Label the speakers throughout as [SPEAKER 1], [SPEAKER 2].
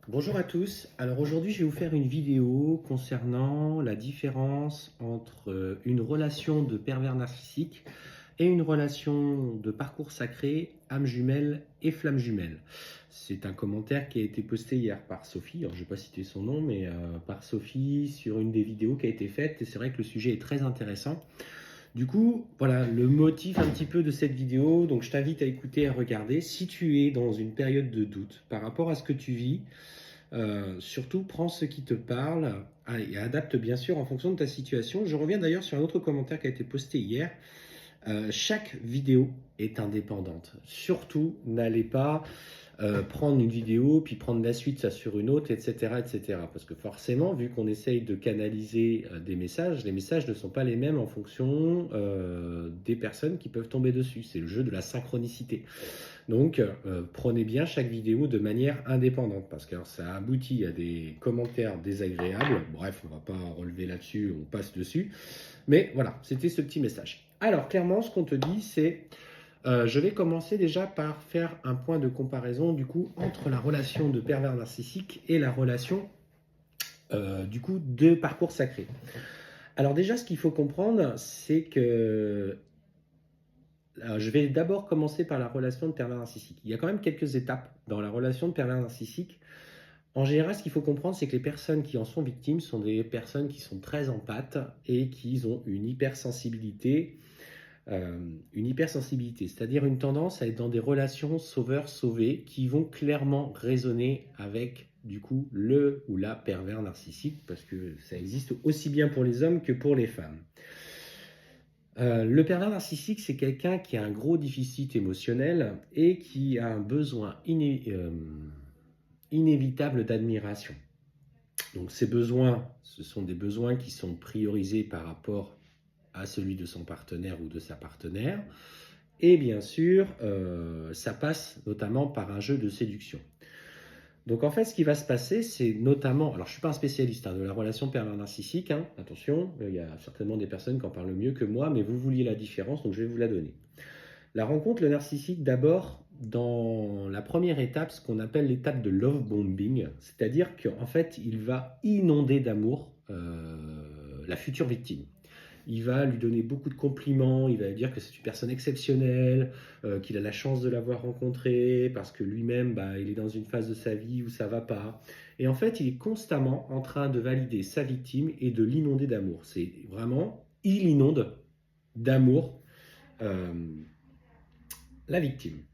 [SPEAKER 1] Bonjour à tous. Alors aujourd'hui, je vais vous faire une vidéo concernant la différence entre une relation de pervers narcissique et une relation de parcours sacré, âme jumelle et flamme jumelle. C'est un commentaire qui a été posté hier par Sophie, alors je ne vais pas citer son nom, mais par Sophie sur une des vidéos qui a été faite, et c'est vrai que le sujet est très intéressant. Du coup, voilà le motif un petit peu de cette vidéo, donc je t'invite à écouter et à regarder. Si tu es dans une période de doute par rapport à ce que tu vis, surtout, prends ce qui te parle et adapte bien sûr en fonction de ta situation. Je reviens d'ailleurs sur un autre commentaire qui a été posté hier. Chaque vidéo est indépendante. Surtout, n'allez pas prendre une vidéo, puis prendre la suite ça sur une autre, etc. etc. Parce que forcément, vu qu'on essaye de canaliser des messages, les messages ne sont pas les mêmes en fonction des personnes qui peuvent tomber dessus. C'est le jeu de la synchronicité. Donc, prenez bien chaque vidéo de manière indépendante, parce que alors, ça aboutit à des commentaires désagréables. Bref, on ne va pas relever là-dessus, on passe dessus. Mais voilà, c'était ce petit message. Alors, clairement, ce qu'on te dit, c'est je vais commencer déjà par faire un point de comparaison du coup entre la relation de pervers narcissique et la relation du coup de parcours sacré. Alors déjà, ce qu'il faut comprendre, c'est que alors, je vais d'abord commencer par la relation de pervers narcissique. Il y a quand même quelques étapes dans la relation de pervers narcissique. En général, ce qu'il faut comprendre, c'est que les personnes qui en sont victimes sont des personnes qui sont très empathes et qui ont une hypersensibilité, c'est-à-dire une tendance à être dans des relations sauveur-sauvé qui vont clairement résonner avec du coup le ou la pervers narcissique, parce que ça existe aussi bien pour les hommes que pour les femmes. Le pervers narcissique, c'est quelqu'un qui a un gros déficit émotionnel et qui a un besoin inévitable d'admiration. Donc ces besoins, ce sont des besoins qui sont priorisés par rapport à celui de son partenaire ou de sa partenaire. Et bien sûr, ça passe notamment par un jeu de séduction. Donc en fait, ce qui va se passer, c'est notamment, alors je ne suis pas un spécialiste de la relation pervers narcissique, attention, il y a certainement des personnes qui en parlent mieux que moi, mais vous vouliez la différence, donc je vais vous la donner. La rencontre, le narcissique, d'abord, dans la première étape, ce qu'on appelle l'étape de love bombing, c'est-à-dire qu'en fait, il va inonder d'amour la future victime. Il va lui donner beaucoup de compliments, il va lui dire que c'est une personne exceptionnelle, qu'il a la chance de l'avoir rencontrée, parce que lui-même, il est dans une phase de sa vie où ça ne va pas. Et en fait, il est constamment en train de valider sa victime et de l'inonder d'amour. C'est vraiment, il inonde d'amour euh, la victime.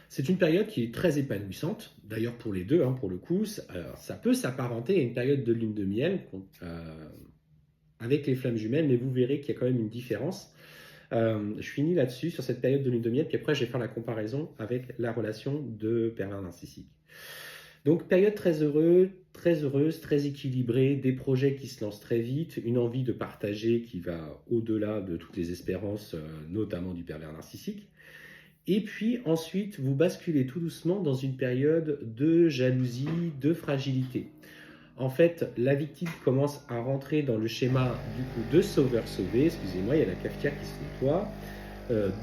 [SPEAKER 1] C'est une période qui est très épanouissante, d'ailleurs pour les deux, pour le coup. Ça peut s'apparenter à une période de lune de miel, avec les flammes jumelles, mais vous verrez qu'il y a quand même une différence. Je finis là-dessus, sur cette période de lune de miel, puis après je vais faire la comparaison avec la relation de pervers narcissique. Donc période très heureuse, très équilibrée, des projets qui se lancent très vite, une envie de partager qui va au-delà de toutes les espérances, notamment du pervers narcissique. Et puis ensuite, vous basculez tout doucement dans une période de jalousie, de fragilité. En fait, la victime commence à rentrer dans le schéma du coup de sauveur-sauvé. Excusez-moi, il y a la cafetière qui se nettoie.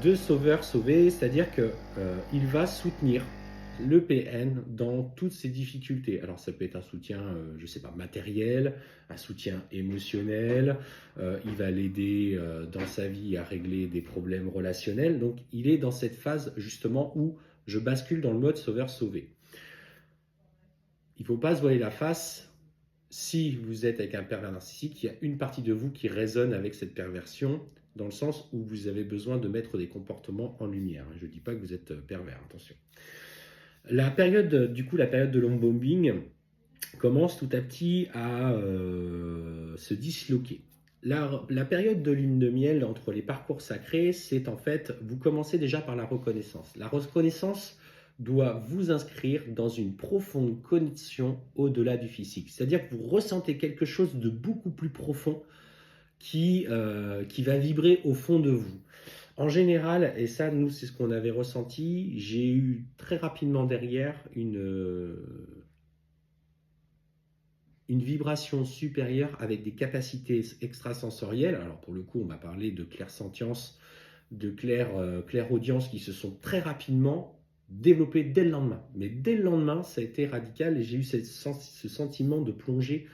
[SPEAKER 1] De sauveur-sauvé, c'est-à-dire qu'il va soutenir le PN dans toutes ses difficultés. Alors ça peut être un soutien, je ne sais pas, matériel, un soutien émotionnel, il va l'aider dans sa vie à régler des problèmes relationnels. Donc il est dans cette phase justement où je bascule dans le mode sauveur-sauvé. Il ne faut pas se voiler la face. Si vous êtes avec un pervers narcissique, il y a une partie de vous qui résonne avec cette perversion, dans le sens où vous avez besoin de mettre des comportements en lumière. Je ne dis pas que vous êtes pervers, attention. La période de long bombing commence tout à petit à se disloquer. La période de lune de miel entre les parcours sacrés, c'est en fait, vous commencez déjà par la reconnaissance. La reconnaissance doit vous inscrire dans une profonde connexion au-delà du physique. C'est-à-dire que vous ressentez quelque chose de beaucoup plus profond qui va vibrer au fond de vous. En général, et ça, nous, c'est ce qu'on avait ressenti, j'ai eu très rapidement derrière une vibration supérieure avec des capacités extrasensorielles. Alors, pour le coup, on m'a parlé de clairsentience, de clairaudience qui se sont très rapidement, développé dès le lendemain. Mais dès le lendemain, ça a été radical et j'ai eu ce sentiment de plonger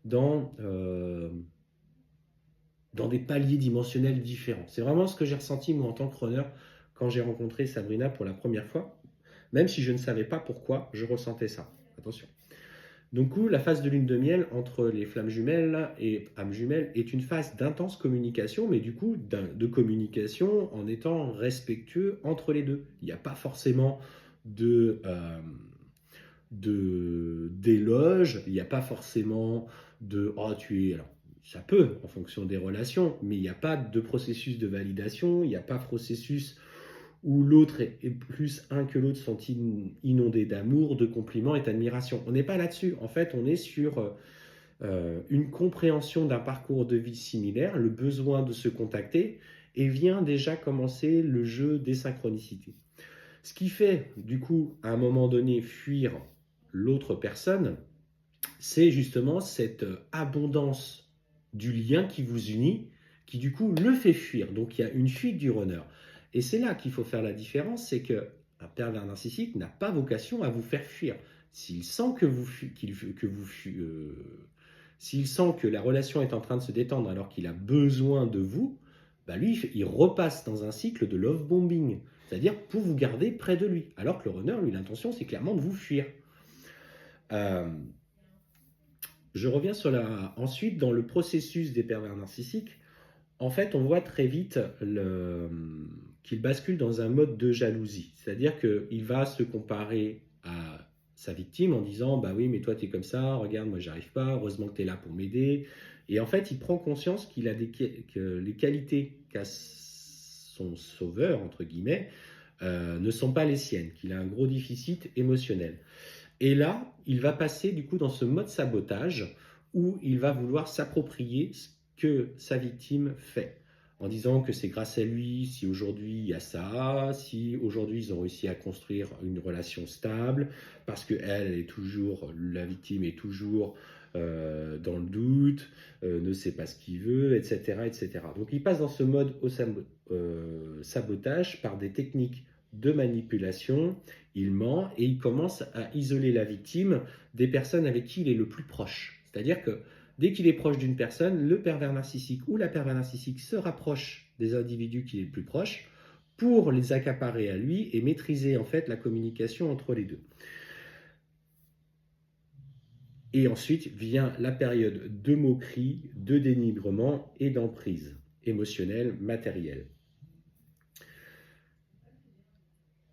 [SPEAKER 1] dans, dans des paliers dimensionnels différents. C'est vraiment ce que j'ai ressenti moi en tant que runner quand j'ai rencontré Sabrina pour la première fois, même si je ne savais pas pourquoi je ressentais ça. Attention. Du coup, la phase de lune de miel entre les flammes jumelles et âmes jumelles est une phase d'intense communication, mais du coup, de communication en étant respectueux entre les deux. Il n'y a pas forcément d'éloge, il n'y a pas forcément de oh tu es alors ça peut en fonction des relations, mais il n'y a pas de processus de validation, il n'y a pas de processus où l'autre est plus un que l'autre sont inondés d'amour, de compliments et d'admiration. On n'est pas là-dessus. En fait, on est sur une compréhension d'un parcours de vie similaire, le besoin de se contacter, et vient déjà commencer le jeu des synchronicités. Ce qui fait, du coup, à un moment donné, fuir l'autre personne, c'est justement cette abondance du lien qui vous unit, qui du coup le fait fuir. Donc il y a une fuite du runner. Et c'est là qu'il faut faire la différence, c'est qu'un pervers narcissique n'a pas vocation à vous faire fuir. S'il sent s'il sent que la relation est en train de se détendre alors qu'il a besoin de vous, bah lui, il repasse dans un cycle de love bombing, c'est-à-dire pour vous garder près de lui. Alors que le runner, lui, l'intention, c'est clairement de vous fuir. Je reviens ensuite dans le processus des pervers narcissiques. En fait, on voit très vite qu'il bascule dans un mode de jalousie. C'est-à-dire qu'il va se comparer à sa victime en disant « Bah oui, mais toi, tu es comme ça, regarde, moi, j'arrive pas, heureusement que tu es là pour m'aider. » Et en fait, il prend conscience que les qualités qu'a son sauveur, entre guillemets, ne sont pas les siennes, qu'il a un gros déficit émotionnel. Et là, il va passer du coup dans ce mode sabotage où il va vouloir s'approprier ce que sa victime fait, en disant que c'est grâce à lui si aujourd'hui il y a ça, si aujourd'hui ils ont réussi à construire une relation stable, parce que la victime est toujours dans le doute, ne sait pas ce qu'il veut, etc., etc. Donc il passe dans ce mode au sabotage par des techniques de manipulation, il ment et il commence à isoler la victime des personnes avec qui il est le plus proche. C'est-à-dire que dès qu'il est proche d'une personne, le pervers narcissique ou la pervers narcissique se rapproche des individus qui est le plus proche pour les accaparer à lui et maîtriser en fait la communication entre les deux. Et ensuite vient la période de moquerie, de dénigrement et d'emprise émotionnelle, matérielle.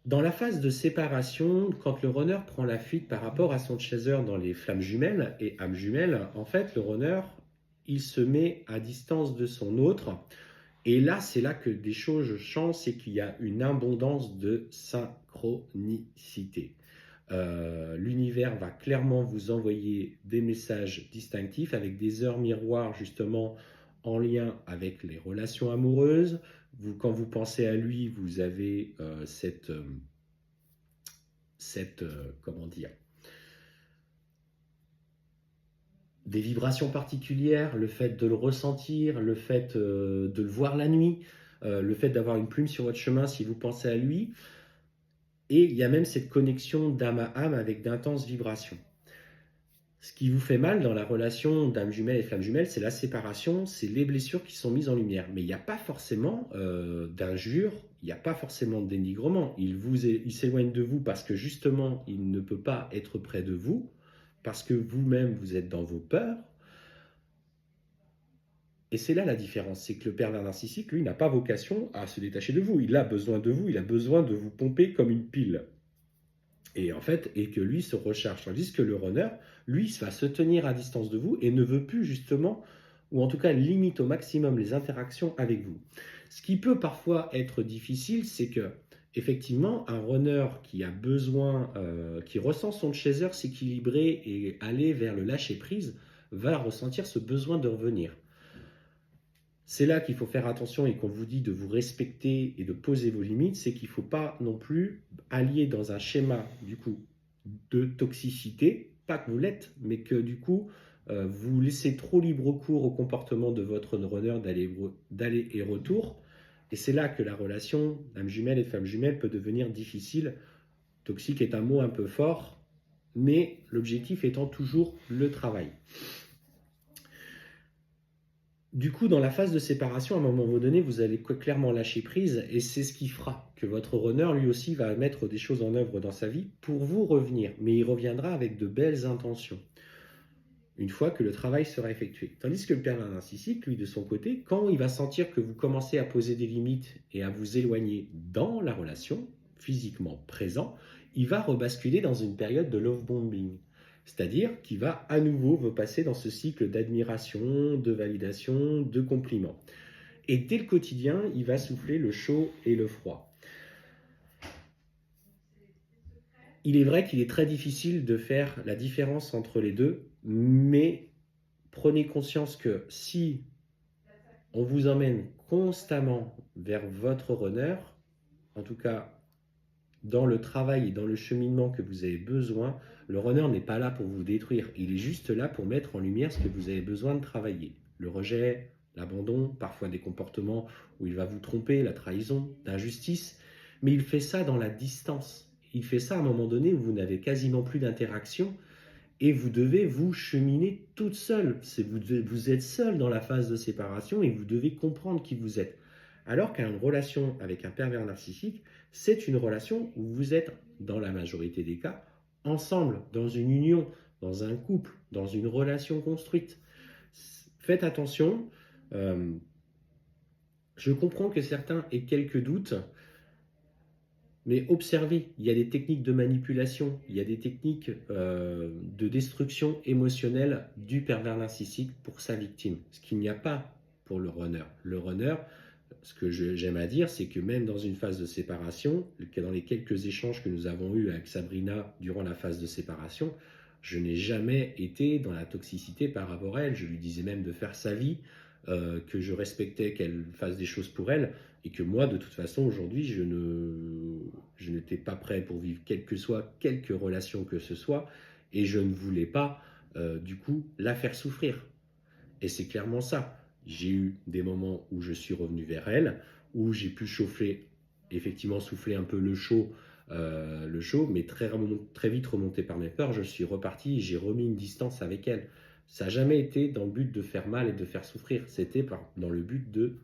[SPEAKER 1] Dans la phase de séparation, quand le runner prend la fuite par rapport à son chaser dans les flammes jumelles et âmes jumelles, en fait, le runner, il se met à distance de son autre. Et là, c'est là que des choses changent, c'est qu'il y a une abondance de synchronicité. L'univers va clairement vous envoyer des messages distinctifs avec des heures miroirs justement en lien avec les relations amoureuses. Quand vous pensez à lui, vous avez comment dire, des vibrations particulières, le fait de le ressentir, le fait de le voir la nuit, le fait d'avoir une plume sur votre chemin si vous pensez à lui. Et il y a même cette connexion d'âme à âme avec d'intenses vibrations. Ce qui vous fait mal dans la relation d'âme jumelle et flamme jumelle, c'est la séparation, c'est les blessures qui sont mises en lumière. Mais il n'y a pas forcément d'injure, il n'y a pas forcément de dénigrement. Il s'éloigne de vous parce que justement, il ne peut pas être près de vous, parce que vous-même, vous êtes dans vos peurs. Et c'est là la différence, c'est que le pervers narcissique, lui, n'a pas vocation à se détacher de vous. Il a besoin de vous, il a besoin de vous pomper comme une pile. Et en fait, et que lui se recharge. Tandis que le runner, lui, va se tenir à distance de vous et ne veut plus justement, ou en tout cas limite au maximum les interactions avec vous. Ce qui peut parfois être difficile, c'est que effectivement, un runner qui a besoin, qui ressent son chaser s'équilibrer et aller vers le lâcher prise, va ressentir ce besoin de revenir. C'est là qu'il faut faire attention et qu'on vous dit de vous respecter et de poser vos limites, c'est qu'il ne faut pas non plus allier dans un schéma du coup de toxicité, pas que vous l'êtes, mais que du coup vous laissez trop libre cours au comportement de votre runner d'aller et retour. Et c'est là que la relation âme jumelle et femme jumelle peut devenir difficile Toxique est un mot un peu fort, mais l'objectif étant toujours le travail. Du coup, dans la phase de séparation, à un moment donné, vous allez clairement lâcher prise et c'est ce qui fera que votre runner, lui aussi, va mettre des choses en œuvre dans sa vie pour vous revenir. Mais il reviendra avec de belles intentions, une fois que le travail sera effectué. Tandis que le pervers narcissique, lui, de son côté, quand il va sentir que vous commencez à poser des limites et à vous éloigner dans la relation, physiquement présent, il va rebasculer dans une période de love bombing. C'est-à-dire qu'il va à nouveau vous passer dans ce cycle d'admiration, de validation, de compliments. Et dès le quotidien, il va souffler le chaud et le froid. Il est vrai qu'il est très difficile de faire la différence entre les deux, mais prenez conscience que si on vous emmène constamment vers votre runner, en tout cas dans le travail et dans le cheminement que vous avez besoin, le runner n'est pas là pour vous détruire. Il est juste là pour mettre en lumière ce que vous avez besoin de travailler. Le rejet, l'abandon, parfois des comportements où il va vous tromper, la trahison, l'injustice. Mais il fait ça dans la distance. Il fait ça à un moment donné où vous n'avez quasiment plus d'interaction et vous devez vous cheminer toute seule. Vous êtes seul dans la phase de séparation et vous devez comprendre qui vous êtes. Alors qu'une relation avec un pervers narcissique, c'est une relation où vous êtes, dans la majorité des cas, ensemble, dans une union, dans un couple, dans une relation construite. Faites attention. Je comprends que certains aient quelques doutes, mais observez, il y a des techniques de manipulation, il y a des techniques de destruction émotionnelle du pervers narcissique pour sa victime, ce qu'il n'y a pas pour le runner. Le runner, ce que j'aime à dire, c'est que même dans une phase de séparation, dans les quelques échanges que nous avons eus avec Sabrina durant la phase de séparation, je n'ai jamais été dans la toxicité par rapport à elle. Je lui disais même de faire sa vie, que je respectais qu'elle fasse des choses pour elle, et que moi, de toute façon, aujourd'hui, je n'étais pas prêt pour vivre quelle que soit quelque relation que ce soit, et je ne voulais pas, du coup, la faire souffrir. Et c'est clairement ça. J'ai eu des moments où je suis revenu vers elle, où j'ai pu chauffer, effectivement souffler un peu le chaud, mais très vite remonté par mes peurs, je suis reparti et j'ai remis une distance avec elle. Ça n'a jamais été dans le but de faire mal et de faire souffrir, c'était dans le but de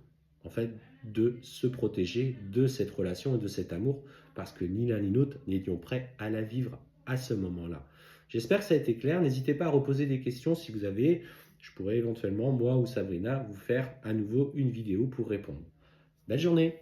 [SPEAKER 1] se protéger de cette relation et de cet amour, parce que ni l'un ni l'autre n'étions prêts à la vivre à ce moment-là. J'espère que ça a été clair. N'hésitez pas à reposer des questions si vous avez. Je pourrais éventuellement, moi ou Sabrina, vous faire à nouveau une vidéo pour répondre. Belle journée!